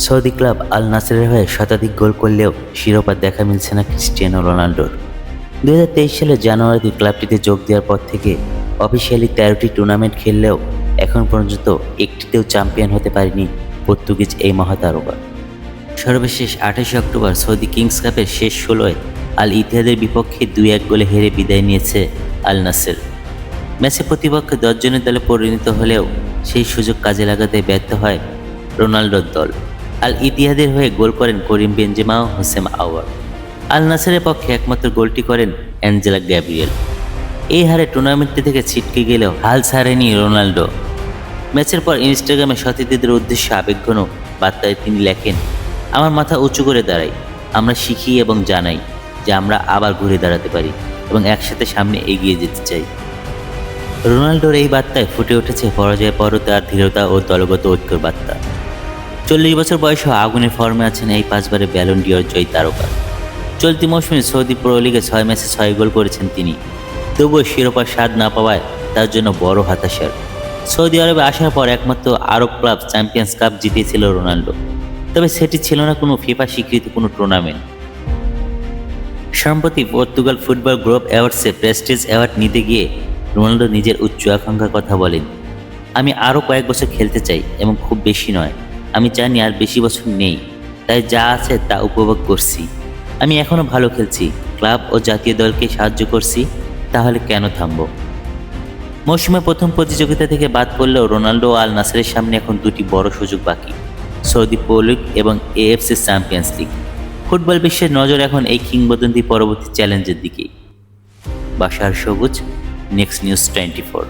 Saudi club Al নাসেরের হয়ে শতাধিক গোল করলেও শিরোপা দেখা মিলছে না ক্রিস্টিয়ানো রোনাল্ডোর। 2023 সালের জানুয়ারিতে ক্লাবটিতে যোগ দেওয়ার পর থেকে অফিসিয়ালি 13টি টুর্নামেন্ট খেললেও এখন পর্যন্ত একটিতেও চ্যাম্পিয়ন হতে পারেনি পর্তুগিজ এই মহাতারকা। সর্বশেষ 28 অক্টোবর সৌদি কিংস কাপের শেষ 16-য় আল ইতিহাদের বিপক্ষে 2-1 গোলে হেরে বিদায় নিয়েছে আল নাসের। ম্যাচে প্রতিপক্ষ 10 জনের দলে পরিণত হলেও সেই সুযোগ কাজে লাগাতে ব্যর্থ হয় রোনাল্ডোর দল। আল ইতিহাদের হয়ে গোল করেন করিম বেনজেমা ও হোসেম আওয়ার। আল নাসেরের পক্ষে একমাত্র গোলটি করেন অ্যাঞ্জেলা গ্যাব্রিয়েল। এই হারে টুর্নামেন্টটি থেকে ছিটকে গেলেও হাল ছাড়েনি রোনাল্ডো। ম্যাচের পর ইনস্টাগ্রামে সতীর্থদের উদ্দেশ্যে আবেগঘন বার্তায় তিনি লেখেন, আমার মাথা উঁচু করে দাঁড়াই, আমরা শিখি এবং জানাই যে আমরা আবার ঘুরে দাঁড়াতে পারি এবং একসাথে সামনে এগিয়ে যেতে চাই। রোনাল্ডোর এই বার্তায় ফুটে উঠেছে পরাজয়ের পরও তার ধীরতা ও দলগত ঐক্যের বার্তা। 40 বছর বয়সেও আগুনের ফর্মে আছেন এই 5 বারের ব্যালন ডিওর জয়ী তারকা। চলতি মৌসুমে সৌদি প্রো লিগে 6 ম্যাচে 6 গোল করেছেন তিনি। তবুও শিরোপার স্বাদ না পাওয়ায় তার জন্য বড় হতাশার। সৌদি আরবে আসার পর একমাত্র আরব ক্লাব চ্যাম্পিয়ন্স কাপ জিতেছিল রোনাল্ডো, তবে সেটি ছিল না কোনো ফিফা স্বীকৃত কোনো টুর্নামেন্ট। সম্প্রতি পর্তুগাল ফুটবল গ্লোব অ্যাওয়ার্ডসে প্রেস্টিজ অ্যাওয়ার্ড নিতে গিয়ে রোনাল্ডো নিজের উচ্চ আকাঙ্ক্ষার কথা বলেন, আমি আরও কয়েক বছর খেলতে চাই এবং খুব বেশি নয়, আমি জানি আর বেশি বছর নেই, তাই যা আছে তা উপভোগ করছি। আমি এখনও ভালো খেলছি, ক্লাব ও জাতীয় দলকে সাহায্য করছি, তাহলে কেন থামব। মৌসুমে প্রথম প্রতিযোগিতা থেকে বাদ পড়লেও রোনাল্ডো ও আল নাসেরের সামনে এখন দুটি বড় সুযোগ বাকি, সৌদি প্রো লিগ এবং এএফসি চ্যাম্পিয়ন্স লিগ। ফুটবল বিশ্বের নজর এখন এই কিংবদন্তি পরবর্তী চ্যালেঞ্জের দিকেই। বাশার সবুজ, নেক্সট নিউজ 24।